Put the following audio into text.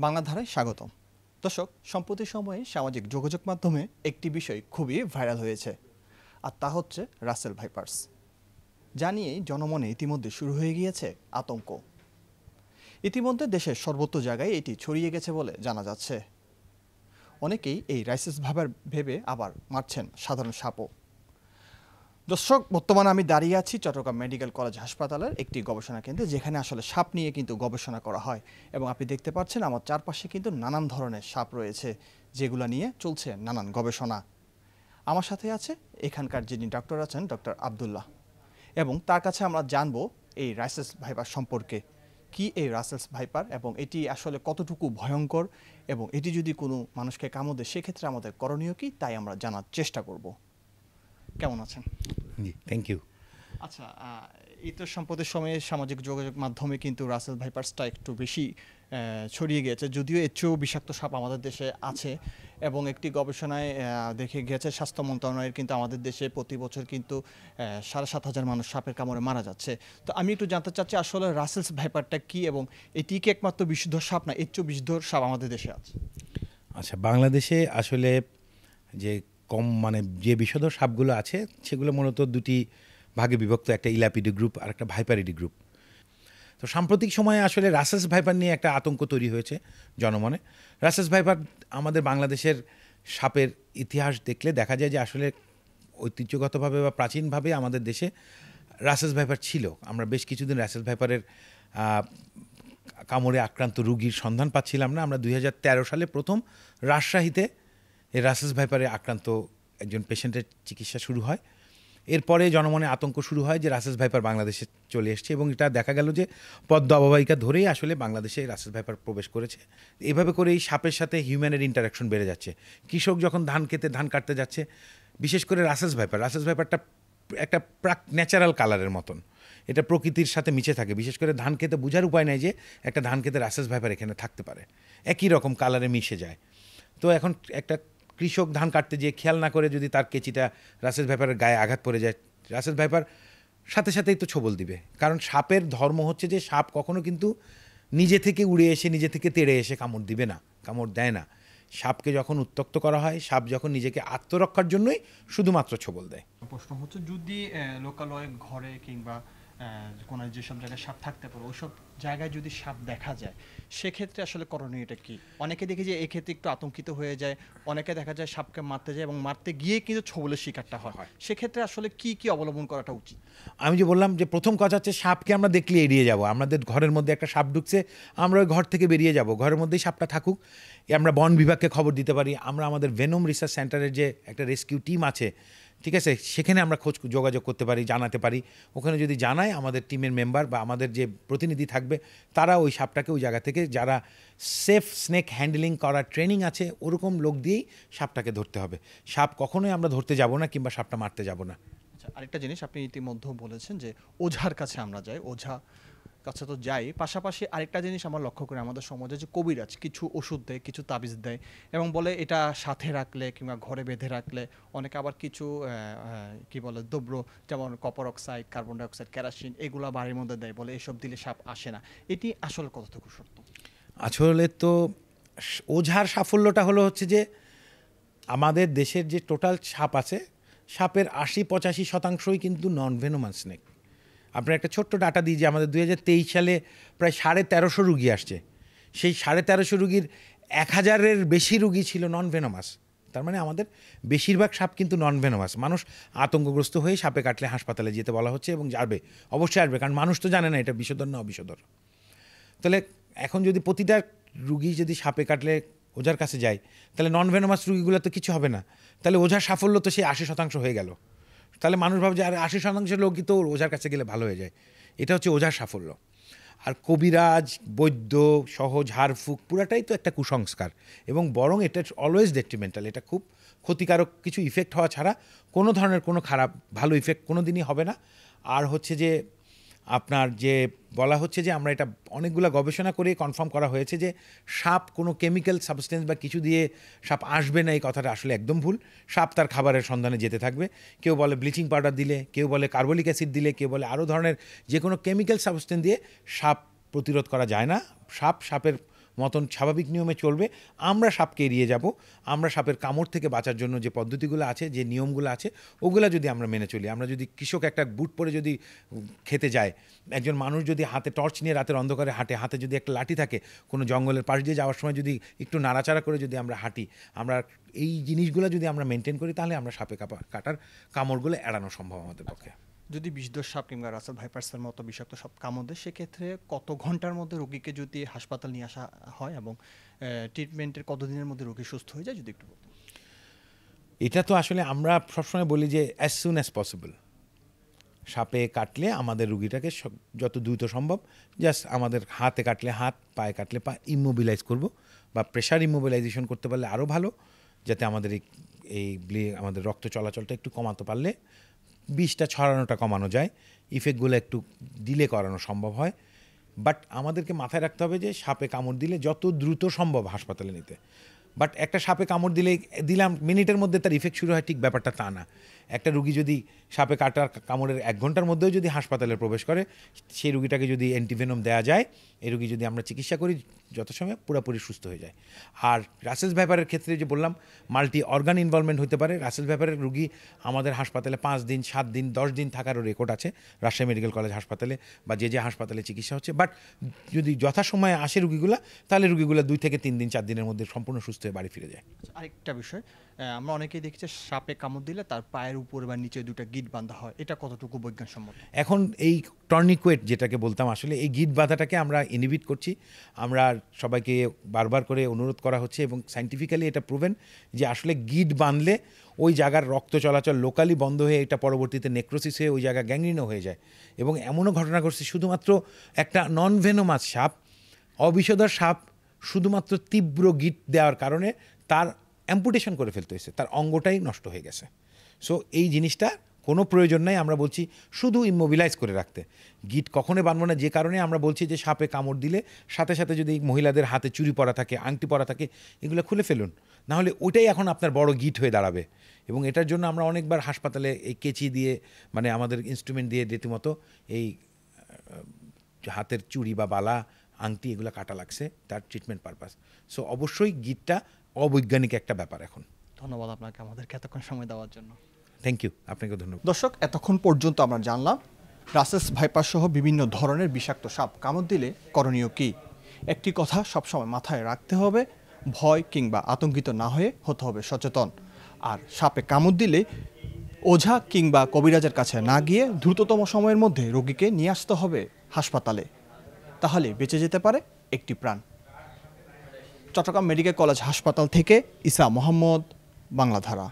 বাংলাধারায় স্বাগতম। দর্শক, সম্প্রতি সময়ে সামাজিক যোগাযোগ মাধ্যমে একটি বিষয় খুবই ভাইরাল হয়েছে, আর তা হচ্ছে রাসেল ভাইপার্স। জানিয়েই জনমনে ইতিমধ্যে শুরু হয়ে গিয়েছে আতঙ্ক। ইতিমধ্যে দেশের সর্বত্র জায়গায় এটি ছড়িয়ে গেছে বলে জানা যাচ্ছে। অনেকেই এই রাইসেস ভেবে আবার মারছেন সাধারণ সাপও। দর্শক, বর্তমানে আমি দাঁড়িয়ে আছি চট্টগ্রাম মেডিকেল কলেজ হাসপাতালের একটি গবেষণা কেন্দ্রে, যেখানে আসলে সাপ নিয়ে কিন্তু গবেষণা করা হয়। এবং আপনি দেখতে পাচ্ছেন আমার চারপাশে কিন্তু নানান ধরনের সাপ রয়েছে, যেগুলো নিয়ে চলছে নানান গবেষণা। আমার সাথে আছে এখানকার যিনি ডক্টর আছেন, ডক্টর আবদুল্লাহ, এবং তার কাছে আমরা জানবো এই রাসেস ভাইপার সম্পর্কে। কি এই রাসেলস ভাইপার এবং এটি আসলে কতটুকু ভয়ঙ্কর, এবং এটি যদি কোনো মানুষকে কামড় দেয় সেক্ষেত্রে আমাদের করণীয় কি, তাই আমরা জানার চেষ্টা করব। কেমন আছেন? জি, থ্যাংক ইউ। আচ্ছা, এই তো সম্প্রতি সময়ে সামাজিক যোগাযোগ মাধ্যমে কিন্তু রাসেল ভাইপার্সটা একটু বেশি ছড়িয়ে গিয়েছে, যদিও এর চেয়েও বিষাক্ত সাপ আমাদের দেশে আছে। এবং একটি গবেষণায় দেখে গিয়েছে স্বাস্থ্য মন্ত্রণালয়ের কিন্তু আমাদের দেশে প্রতি বছর কিন্তু 7,500 মানুষ সাপের কামড়ে মারা যাচ্ছে। তো আমি একটু জানতে চাচ্ছি আসলে রাসেলস ভাইপারটা কি, এবং এটি কি একমাত্র বিশুদ্ধ সাপ, না এর চেয়েও বিশুদ্ধ সাপ আমাদের দেশে আছে? আচ্ছা, বাংলাদেশে আসলে যে যে বিষধর সাপগুলো আছে সেগুলো মূলত দুটি ভাগে বিভক্ত, একটা ইলাপিডি গ্রুপ আর একটা ভাইপারিডি গ্রুপ। তো সাম্প্রতিক সময়ে আসলে রাসেস ভাইপার নিয়ে একটা আতঙ্ক তৈরি হয়েছে জনমনে। রাসেস ভাইপার আমাদের বাংলাদেশের সাপের ইতিহাস দেখলে দেখা যায় যে আসলে ঐতিহ্যগতভাবে বা প্রাচীনভাবে আমাদের দেশে রাসেস ভাইপার ছিল। আমরা বেশ কিছুদিন রাসেস ভাইপারের কামড়ে আক্রান্ত রুগীর সন্ধান পাচ্ছিলাম না। আমরা 2013 সালে প্রথম রাজশাহীতে এই রাসেস ভাইপারে আক্রান্ত একজন পেশেন্টের চিকিৎসা শুরু হয়। এরপরে জনমনে আতঙ্ক শুরু হয় যে রাসেস ভাইপার বাংলাদেশে চলে এসছে, এবং এটা দেখা গেল যে পদ্মা অববাহিকা ধরেই আসলে বাংলাদেশে রাসেস ভাইপার প্রবেশ করেছে। এভাবে করে এই সাপের সাথে হিউম্যানের ইন্টারাকশন বেড়ে যাচ্ছে। কৃষক যখন ধান কাটতে যাচ্ছে, বিশেষ করে রাসেস ভাইপারটা একটা ন্যাচারাল কালারের মতন, এটা প্রকৃতির সাথে মিশে থাকে। বিশেষ করে ধান খেতে বোঝার উপায় নেই যে একটা ধান খেতে রাসেস ভাইপার এখানে থাকতে পারে, একই রকম কালারে মিশে যায়। তো এখন একটা কৃষক ধান কাটতে যেয়ে খেয়াল না করে যদি তার কেচিটা রাসেস ভাইপারের গায়ে আঘাত পড়ে যায়, রাসেস ভাইপার সাথে সাথেই তো ছোবল দিবে। কারণ সাপের ধর্ম হচ্ছে যে সাপ কখনো কিন্তু নিজে থেকে উড়ে এসে, নিজে থেকে তেড়ে এসে কামড় দিবে না, কামড় দেয় না। সাপকে যখন উত্ত্যক্ত করা হয়, সাপ যখন নিজেকে আত্মরক্ষার জন্যই শুধুমাত্র ছোবল দেয়। প্রশ্ন হচ্ছে, যদি লোকালয়ে ঘরে কিংবা কোনো যেসব জায়গায় সাপ থাকতে পারে ওইসব জায়গায় যদি সাপ দেখা যায়, সেক্ষেত্রে আসলে করণীয়টা কি? অনেকে দেখি যে এক্ষেত্রে একটু আতঙ্কিত হয়ে যায়, অনেকে দেখা যায় সাপকে মারতে যায় এবং মারতে গিয়ে কিন্তু ছোবলের শিকারটা হয়। সেক্ষেত্রে আসলে কি কি অবলম্বন করাটা উচিত? আমি যে বললাম যে প্রথম কথা হচ্ছে সাপকে আমরা দেখলে এড়িয়ে যাব। আমাদের ঘরের মধ্যে একটা সাপ ঢুকছে, আমরা ওই ঘর থেকে বেরিয়ে যাব, ঘরের মধ্যেই সাপটা থাকুক। আমরা বন বিভাগকে খবর দিতে পারি, আমরা আমাদের ভেনম রিসার্চ সেন্টারের যে একটা রেস্কিউ টিম আছে, ঠিক আছে, সেখানে আমরা যোগাযোগ করতে পারি, জানাতে পারি। ওখানে যদি জানায় আমাদের টিমের মেম্বার বা আমাদের যে প্রতিনিধি থাকবে, তারা ওই সাপটাকে ওই জায়গা থেকে, যারা সেফ স্নেক হ্যান্ডলিং করার ট্রেনিং আছে ওরকম লোক দিয়েই সাপটাকে ধরতে হবে। সাপ কখনোই আমরা ধরতে যাব না কিংবা সাপটা মারতে যাব না। আচ্ছা, আরেকটা জিনিস আপনি ইতিমধ্যে বলেছেন যে ওঝার কাছে আমরা যাই, ওঝা কাছে তো যাই, পাশাপাশি আরেকটা জিনিস আমরা লক্ষ্য করি আমাদের সমাজে যে কবিরাজ কিছু ওষুধ দেয়, কিছু তাবিজ দেয়, এবং বলে এটা সাথে রাখলে কিংবা ঘরে বেঁধে রাখলে, অনেকে আবার কিছু কি বলে দ্রব্য, যেমন copper oxide, carbon dioxide, kerosene, এগুলো বাড়ির মধ্যে দেয়, বলে এসব দিলে সাপ আসে না। এটি আসলে কতটুকু সত্য? আসলে তো ওঝার সাফল্যটা হচ্ছে যে আমাদের দেশের যে টোটাল সাপ আছে, সাপের 80-85% কিন্তু নন ভেনোমাস স্নেক। আপনার একটা ছোট্ট ডাটা দিই যে আমাদের 2023 সালে প্রায় 1350 রুগী আসছে। সেই 1350 রুগীর 1000-এর বেশি রুগী ছিল নন ভেনোমাস। তার মানে আমাদের বেশিরভাগ সাপ কিন্তু নন ভেনোমাস। মানুষ আতঙ্কগ্রস্ত হয়ে সাপে কাটলে হাসপাতালে যেতে বলা হচ্ছে, এবং যাবে, অবশ্যই আসবে, কারণ মানুষ তো জানে না এটা বিষধর না অবিষধর। তাহলে এখন যদি প্রতিটা রুগী যদি সাপে কাটলে ওঝার কাছে যায়, তাহলে নন ভেনোমাস রুগীগুলো তো কিছু হবে না। তাহলে ওঝার সাফল্য তো সেই 80% হয়ে গেল। তাহলে মানুষ ভাবে যে আর 80% লোকই তো ওঝার কাছে গেলে ভালো হয়ে যায়। এটা হচ্ছে ওঝার সাফল্য। আর কবিরাজ, বৈদ্য সহ ঝাড়ফুঁক পুরাটাই তো একটা কুসংস্কার, এবং বরং এটা অলওয়েজ ডেট্রিমেন্টাল। এটা খুব ক্ষতিকারক, কিছু ইফেক্ট হওয়া ছাড়া কোনো ধরনের কোনো খারাপ ভালো ইফেক্ট কোনো দিনই হবে না। আর হচ্ছে যে আপনার যে বলা হচ্ছে যে আমরা এটা অনেকগুলো গবেষণা করে কনফার্ম করা হয়েছে যে সাপ কোনো কেমিক্যাল সাবস্টেন্স বা কিছু দিয়ে সাপ আসবে না, এই কথাটা আসলে একদম ভুল। সাপ তার খাবারের সন্ধানে যেতে থাকবে। কেউ বলে ব্লিচিং পাউডার দিলে, কেউ বলে কার্বলিক অ্যাসিড দিলে, কেউ বলে আরও ধরনের যে কোনো কেমিক্যাল সাবস্টেন্স দিয়ে সাপ প্রতিরোধ করা যায় না। সাপের মতন স্বাভাবিক নিয়মে চলবে, আমরা সাপকে এড়িয়ে যাব। আমরা সাপের কামড় থেকে বাঁচার জন্য যে পদ্ধতিগুলো আছে, যে নিয়মগুলো আছে, ওগুলো যদি আমরা মেনে চলি, আমরা যদি কৃষক একটা বুট পরে যদি খেতে যায়, একজন মানুষ যদি হাতে টর্চ নিয়ে রাতের অন্ধকারে হাঁটে, হাতে যদি একটা লাঠি থাকে, কোনো জঙ্গলের পাশ দিয়ে যাওয়ার সময় যদি একটু নাড়াচাড়া করে যদি আমরা হাঁটি, আমরা এই জিনিসগুলো যদি আমরা মেনটেন করি, তাহলে আমরা সাপে কাটার কামড়গুলো এড়ানো সম্ভব আমাদের পক্ষে। যদি বিষধর সাপ কিংবা রাসেল ভাইপার্সের মতো বিষাক্ত সাপ কামড় দেয়, সেক্ষেত্রে কত ঘন্টার মধ্যে রোগীকে যদি হাসপাতাল নিয়ে আসা হয় এবং ট্রিটমেন্টের কতদিনের মধ্যে রোগী সুস্থ হয়ে যায়, যদি একটু বলতেন। এটা তো আসলে আমরা সবসময় বলি যে অ্যাজ সুন অ্যাজ পসিবল। সাপে কাটলে আমাদের রুগীটাকে যত দ্রুত সম্ভব, জাস্ট আমাদের হাতে কাটলে হাত, পায়ে কাটলে পা, ইমোবিলাইজ করব, বা প্রেশার ইমোবিলাইজেশন করতে পারলে আরও ভালো, যাতে আমাদের আমাদের রক্ত চলাচলটা একটু কমাতে পারলে বিষটা ছড়ানোটা কমানো যায়, ইফেক্টগুলো একটু ডিলে করানো সম্ভব হয়। বাট আমাদেরকে মাথায় রাখতে হবে যে সাপে কামড় দিলে যত দ্রুত সম্ভব হাসপাতালে নিতে। বাট একটা সাপে কামড় দিলাম মিনিটের মধ্যে তার ইফেক্ট শুরু হয়, ঠিক ব্যাপারটা তা না। একটা রুগী যদি সাপে কাটার কামড়ের 1 ঘন্টার মধ্যেও যদি হাসপাতালে প্রবেশ করে, সেই রুগীটাকে যদি অ্যান্টিভেনম দেওয়া যায়, এই রুগী যদি আমরা চিকিৎসা করি, যত সময় পুরোপুরি সুস্থ হয়ে যায়। আর রাসেলস ভাইপারের ক্ষেত্রে যে বললাম, মাল্টি অর্গান ইনভলভমেন্ট হতে পারে। রাসেলস ভাইপারের রুগী আমাদের হাসপাতালে 5 দিন, 7 দিন, 10 দিন থাকারও রেকর্ড আছে রাজশাহী মেডিকেল কলেজ হাসপাতালে বা যে হাসপাতালে চিকিৎসা হচ্ছে। বাট যদি যথাসময়ে আসে রুগীগুলা, তাহলে রুগীগুলা 2 থেকে 3 দিন, 4 দিনের মধ্যে সম্পূর্ণ সুস্থ হয়ে বাড়ি ফিরে যায়। আরেকটা বিষয়, আমরা অনেকেই দেখছি সাপে কামড় দিলে তার পায়ের উপর বা নিচে 2টা গিঁট বাঁধা হয়, এটা কতটুকু বৈজ্ঞানসম্মত? এখন এই টর্নিকুয়েট যেটাকে বলতাম, আসলে এই গিট বাঁধাটাকে আমরা ইনহিবিট করছি। আমরা সবাইকে বারবার করে অনুরোধ করা হচ্ছে এবং সাইন্টিফিক্যালি এটা প্রুভেন যে আসলে গিট বাঁধলে ওই জায়গার রক্ত চলাচল লোকালি বন্ধ হয়ে এটা পরবর্তীতে নেক্রোসিস হয়ে ওই জায়গা গ্যাংগ্রিনও হয়ে যায়। এবং এমনও ঘটনা ঘটছে, শুধুমাত্র একটা নন ভেনোমাস সাপ, অবিষধর সাপ, শুধুমাত্র তীব্র গিট দেওয়ার কারণে তার অ্যাম্পুটেশন করে ফেলতে হয়েছে, তার অঙ্গটাই নষ্ট হয়ে গেছে। সো এই জিনিসটা কোনো প্রয়োজন নাই, আমরা বলছি শুধু ইমোবিলাইজ করে রাখতে। গিট কখনোই বানবো না, যে কারণে আমরা বলছি যে সাপে কামড় দিলে সাথে সাথে যদি মহিলাদের হাতে চুড়ি পরা থাকে, আংটি পরা থাকে, এগুলো খুলে ফেলুন, নাহলে ওইটাই এখন আপনার বড় গিট হয়ে দাঁড়াবে। এবং এটার জন্য আমরা অনেকবার হাসপাতালে এই কেচি দিয়ে, মানে আমাদের ইনস্ট্রুমেন্ট দিয়ে রীতিমতো এই হাতের চুড়ি বা বালা, আংটি এগুলো কাটা লাগছে তার ট্রিটমেন্ট পারপাস। সো অবশ্যই গিটটা অবৈজ্ঞানিক একটা ব্যাপার এখন। ধন্যবাদ আপনাকে আমাদেরকে এতক্ষণ সময় দেওয়ার জন্য। থ্যাংক ইউ, আপনাকে ধন্যবাদ। দর্শক, এতক্ষণ পর্যন্ত আমরা জানলাম রাসেলস ভাইপার সহ বিভিন্ন ধরনের বিষাক্ত সাপ কামড় দিলে করণীয় কী। একটি কথা সবসময় মাথায় রাখতে হবে, ভয় কিংবা আতঙ্কিত না হয়ে হতে হবে সচেতন। আর সাপে কামড় দিলে ওঝা কিংবা কবিরাজের কাছে না গিয়ে দ্রুততম সময়ের মধ্যে রোগীকে নিয়ে আসতে হবে হাসপাতালে, তাহলে বেঁচে যেতে পারে একটি প্রাণ। চট্টগ্রাম মেডিকেল কলেজ হাসপাতাল থেকে ইসা মোহাম্মদ, বাংলাধারা।